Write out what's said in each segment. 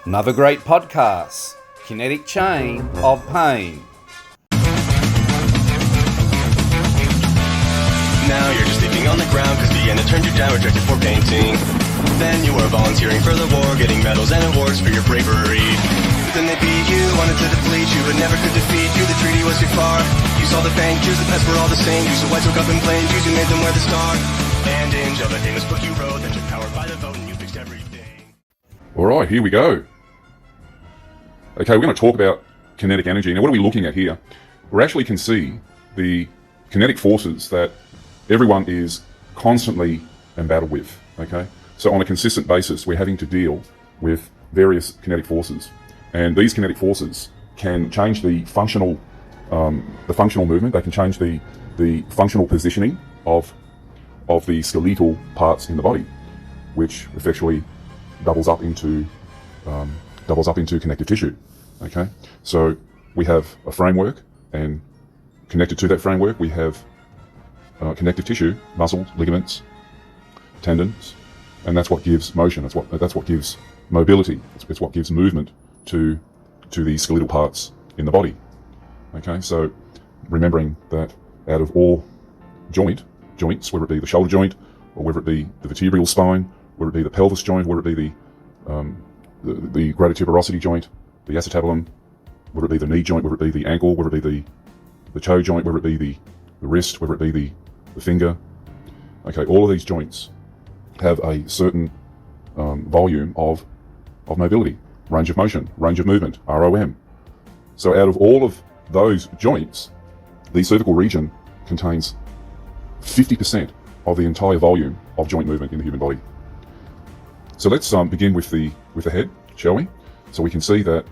Another great podcast, Kinetic Chain of Pain. Now you're just sleeping on the ground cause Vienna turned you down, rejected for painting. Then you were volunteering for the war, getting medals and awards for your bravery. But then they beat you, wanted to deplete you, but never could defeat you. The treaty was too far. You saw the bank, Jews, the pests were all the same. You so white took up in flames, you made them wear the star. And in jail, the famous book you wrote that took power by the vote and you fixed everything. Alright, here we go. Okay, we're going to talk about kinetic energy. Now, what are we looking at here? We actually can see the kinetic forces that everyone is constantly embattled with, okay? So on a consistent basis, we're having to deal with various kinetic forces. And these kinetic forces can change the functional movement. They can change the functional positioning of the skeletal parts in the body, which effectually doubles up into connective tissue. Okay, so we have a framework, and connected to that framework we have connective tissue, muscles, ligaments, tendons, and that's what gives motion. That's what gives mobility. It's what gives movement to the skeletal parts in the body. Okay, so remembering that out of all joints, whether it be the shoulder joint or whether it be the vertebral spine, whether it be the pelvis joint, whether it be the greater tuberosity joint, the acetabulum, whether it be the knee joint, whether it be the ankle, whether it be the toe joint, whether it be the wrist, whether it be the finger. Okay, all of these joints have a certain volume of mobility, range of motion, range of movement, ROM. So out of all of those joints, the cervical region contains 50% of the entire volume of joint movement in the human body. So let's begin with the head, shall we? So we can see that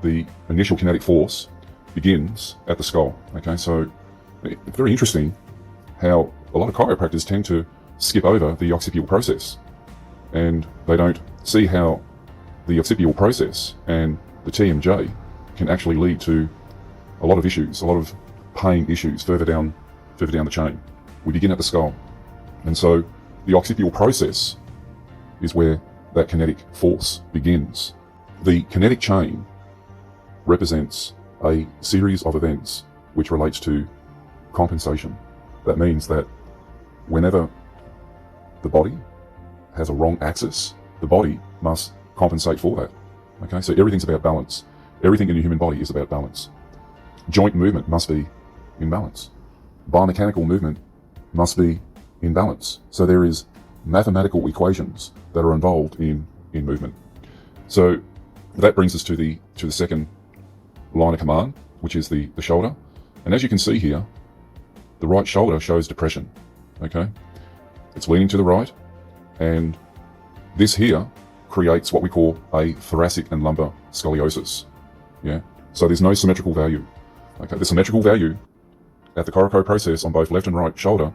the initial kinetic force begins at the skull. Okay, so it's very interesting how a lot of chiropractors tend to skip over the occipital process, and they don't see how the occipital process and the TMJ can actually lead to a lot of issues, a lot of pain issues further down the chain. We begin at the skull, and so the occipital process is where that kinetic force begins. The kinetic chain represents a series of events which relates to compensation. That means that whenever the body has a wrong axis, the body must compensate for that. Okay, so everything's about balance. Everything in the human body is about balance. Joint movement must be in balance. Biomechanical movement must be in balance. So there is mathematical equations that are involved in movement. So that brings us to the second line of command, which is the shoulder. And as you can see here, the right shoulder shows depression. Okay, it's leaning to the right, and this here creates what we call a thoracic and lumbar scoliosis. Yeah, so there's no symmetrical value. Okay, the symmetrical value at the coracoid process on both left and right shoulder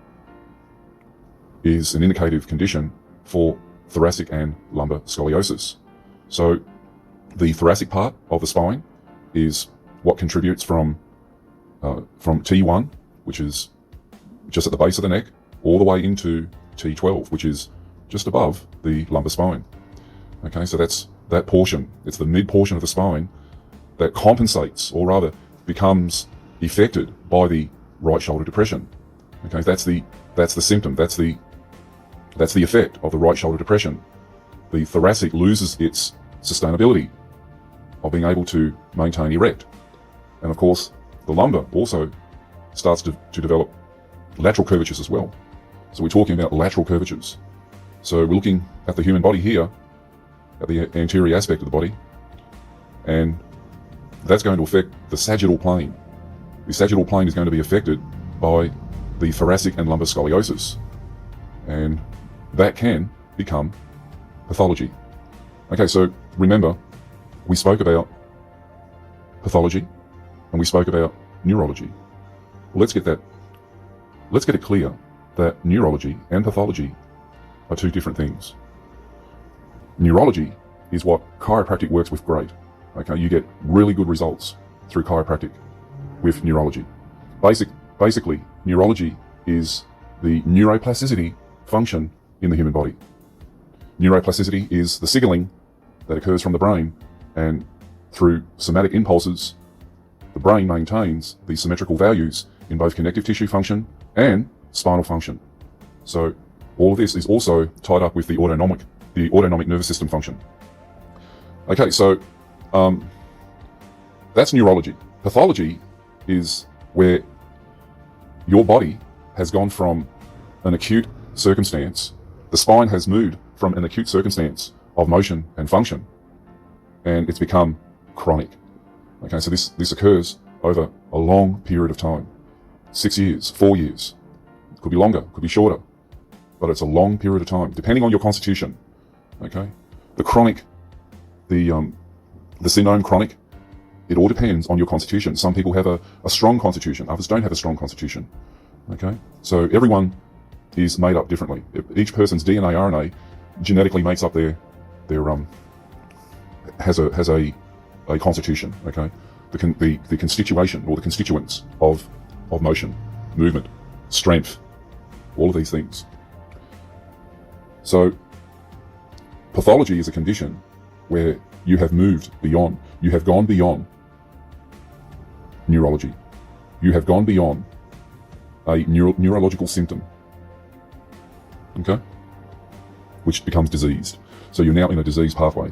is an indicative condition for thoracic and lumbar scoliosis. So the thoracic part of the spine is what contributes from T1, which is just at the base of the neck, all the way into T12, which is just above the lumbar spine. Okay, so that's that portion. It's the mid portion of the spine that compensates, or rather becomes affected by the right shoulder depression. Okay, that's the symptom. That's the effect of the right shoulder depression. The thoracic loses its sustainability of being able to maintain erect. And of course, the lumbar also starts to develop lateral curvatures as well. So we're talking about lateral curvatures. So we're looking at the human body here, at the anterior aspect of the body, and that's going to affect the sagittal plane. The sagittal plane is going to be affected by the thoracic and lumbar scoliosis, and that can become pathology. Okay, so remember, we spoke about pathology and we spoke about neurology. Well, let's get it clear that neurology and pathology are two different things. Neurology is what chiropractic works with great. Okay, you get really good results through chiropractic with neurology. Basically, neurology is the neuroplasticity function in the human body. Neuroplasticity is the signaling that occurs from the brain And through somatic impulses, the brain maintains these symmetrical values in both connective tissue function and spinal function. So all of this is also tied up with the autonomic nervous system function. Okay, so that's neurology. Pathology is where your body has gone from an acute circumstance, the spine has moved from an acute circumstance of motion and function, and it's become chronic. Okay, so this occurs over a long period of time. 6 years, 4 years. It could be longer, could be shorter, but it's a long period of time, depending on your constitution. Okay, the chronic, the syndrome chronic, it all depends on your constitution. Some people have a strong constitution, others don't have a strong constitution. Okay, so everyone is made up differently. Each person's DNA, RNA genetically makes up their has a constitution. Okay, the constitution or the constituents of motion, movement, strength, all of these things. So pathology is a condition where you have moved beyond, you have gone beyond neurology. You have gone beyond a neurological symptom, okay, which becomes diseased. So you're now in a disease pathway.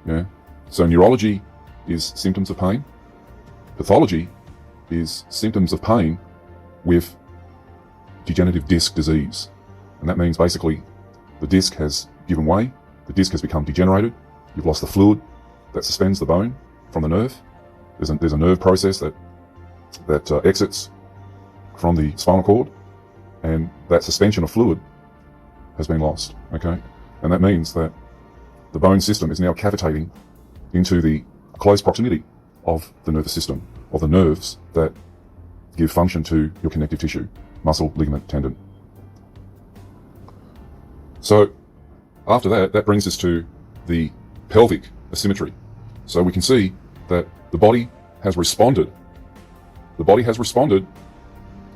Yeah. So neurology is symptoms of pain. Pathology is symptoms of pain with degenerative disc disease. And that means basically the disc has given way, the disc has become degenerated, you've lost the fluid that suspends the bone from the nerve. There's a nerve process that exits from the spinal cord, and that suspension of fluid has been lost, okay? And that means that the bone system is now cavitating into the close proximity of the nervous system, of the nerves that give function to your connective tissue, muscle, ligament, tendon. So after that brings us to the pelvic asymmetry. So we can see that the body has responded. The body has responded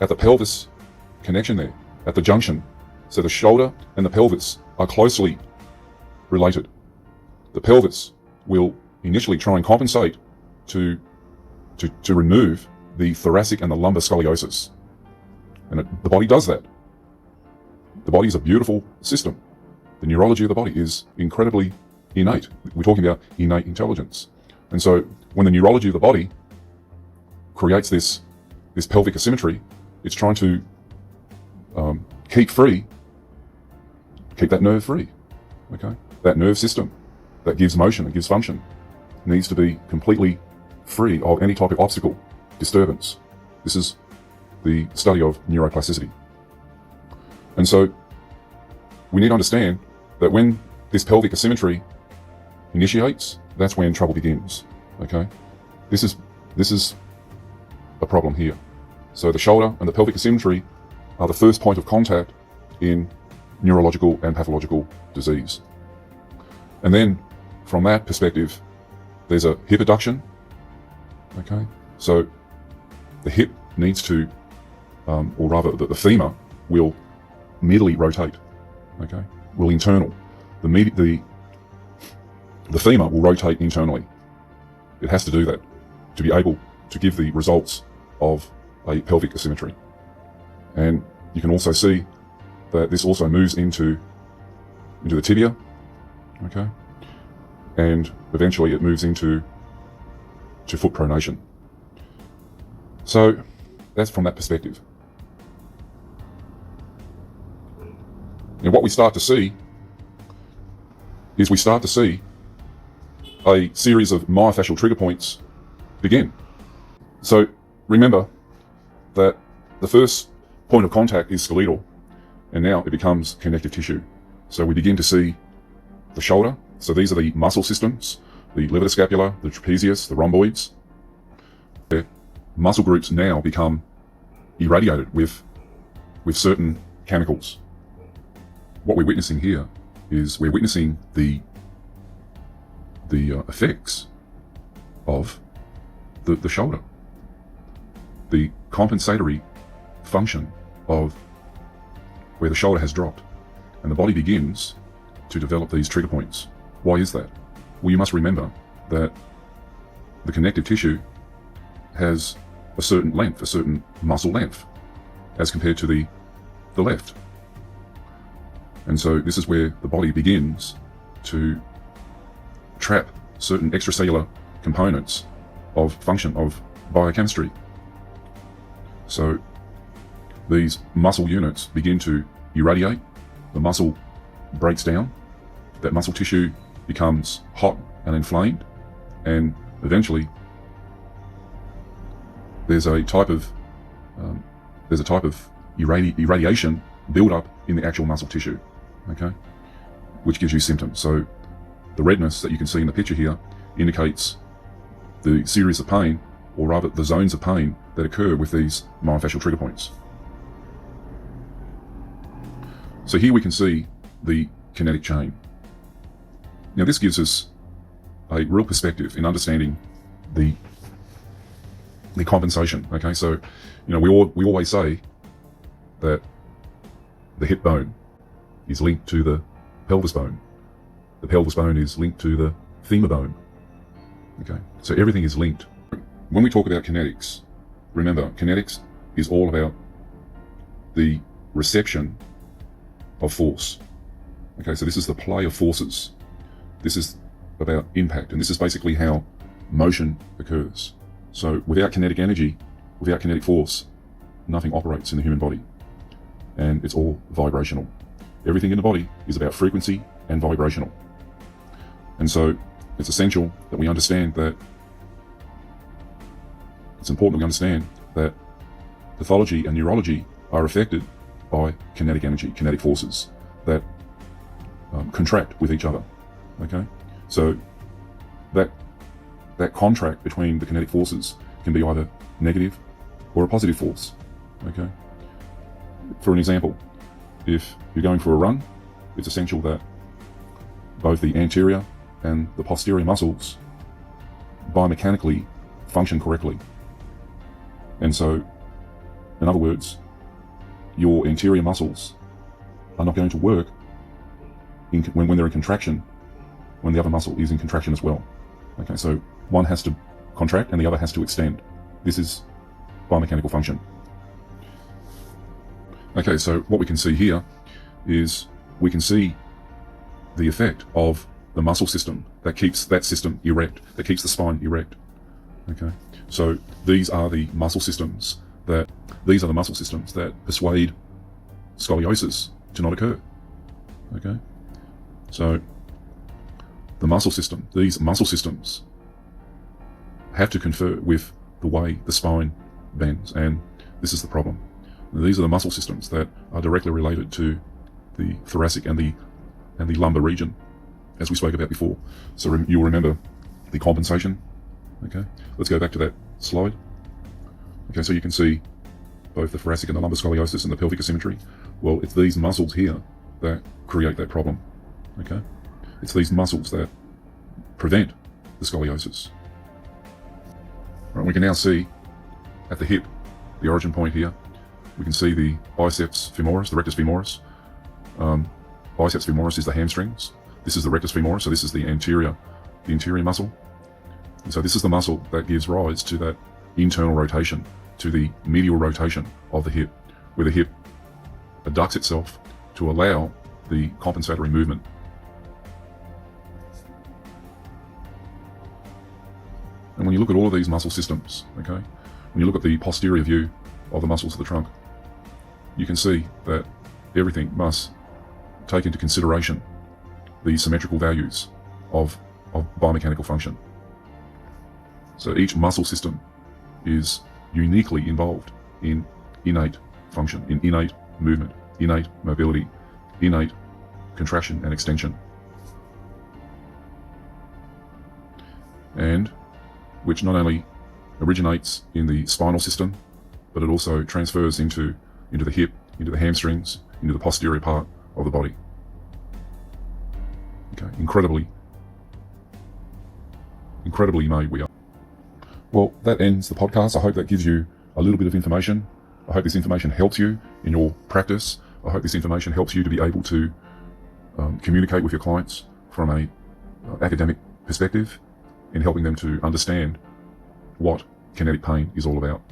at the pelvis connection there, at the junction. So the shoulder and the pelvis are closely related. The pelvis will initially try and compensate to remove the thoracic and the lumbar scoliosis. And the body does that. The body is a beautiful system. The neurology of the body is incredibly innate. We're talking about innate intelligence. And so when the neurology of the body creates this pelvic asymmetry, it's trying to keep that nerve free. Okay? That nerve system that gives motion, that gives function, needs to be completely free of any type of obstacle, disturbance. This is the study of neuroplasticity. And so we need to understand that when this pelvic asymmetry initiates, that's when trouble begins. Okay? This is a problem here. So the shoulder and the pelvic asymmetry are the first point of contact in neurological and pathological disease. And then from that perspective, there's a hip adduction. Okay? So the hip needs to, or rather the femur will medially rotate. Okay? Will internal. The femur will rotate internally. It has to do that to be able to give the results of a pelvic asymmetry. And you can also see that this also moves into the tibia, okay? And eventually it moves into foot pronation. So that's from that perspective. And what we start to see is a series of myofascial trigger points begin. So remember that the first point of contact is skeletal, and now it becomes connective tissue. So we begin to see the shoulder. So these are the muscle systems, the levator-scapular, the trapezius, the rhomboids. Their muscle groups now become irradiated with certain chemicals. What we're witnessing here is we're witnessing the effects of the shoulder, the compensatory function of where the shoulder has dropped, and the body begins to develop these trigger points. Why is that? Well, you must remember that the connective tissue has a certain length, a certain muscle length, as compared to the left. And so this is where the body begins to trap certain extracellular components of function, of biochemistry. So these muscle units begin to irradiate, the muscle breaks down, that muscle tissue becomes hot and inflamed, and eventually there's a type of irradiation build up in the actual muscle tissue, okay, which gives you symptoms. So the redness that you can see in the picture here indicates the series of pain, or rather the zones of pain that occur with these myofascial trigger points. So here we can see the kinetic chain. Now this gives us a real perspective in understanding the compensation. Okay, so we always say that the hip bone is linked to the pelvis bone. The pelvis bone is linked to the femur bone. Okay, so everything is linked. When we talk about kinetics, remember, kinetics is all about the reception of force. Okay, so this is the play of forces. This is about impact, and this is basically how motion occurs. So without kinetic energy, without kinetic force, nothing operates in the human body, and it's all vibrational. Everything in the body is about frequency and vibrational. And so it's essential that we understand that, it's important that we understand that pathology and neurology are affected by kinetic energy, kinetic forces that contract with each other. Okay, so that contract between the kinetic forces can be either negative or a positive force. Okay, for an example, if you're going for a run, it's essential that both the anterior and the posterior muscles biomechanically function correctly. And so, in other words, your anterior muscles are not going to work when they're in contraction, when the other muscle is in contraction as well. Okay, so one has to contract and the other has to extend. This is biomechanical function. Okay, so what we can see here is we can see the effect of the muscle system that keeps that system erect, that keeps the spine erect. Okay, so these are the muscle systems that persuade scoliosis to not occur. Okay, so the muscle system, these muscle systems have to confer with the way the spine bends, and this is the problem. These are the muscle systems that are directly related to the thoracic and the lumbar region, as we spoke about before. So you'll remember the compensation. Okay, let's go back to that slide. Okay, so you can see both the thoracic and the lumbar scoliosis and the pelvic asymmetry. Well, it's these muscles here that create that problem. Okay, it's these muscles that prevent the scoliosis. Right, we can now see at the hip, the origin point here, we can see the biceps femoris, the rectus femoris. Biceps femoris is the hamstrings. This is the rectus femoris, so this is the anterior muscle. And so this is the muscle that gives rise to that internal rotation, to the medial rotation of the hip, where the hip adducts itself to allow the compensatory movement. And when you look at all of these muscle systems, okay, when you look at the posterior view of the muscles of the trunk, you can see that everything must take into consideration the symmetrical values of biomechanical function. So each muscle system is uniquely involved in innate function, in innate movement, innate mobility, innate contraction and extension, and which not only originates in the spinal system, but it also transfers into the hip, into the hamstrings, into the posterior part of the body. Okay, incredibly made we are. Well, that ends the podcast. I hope that gives you a little bit of information. I hope this information helps you in your practice. I hope this information helps you to be able to communicate with your clients from a academic perspective. in helping them to understand what kinetic pain is all about.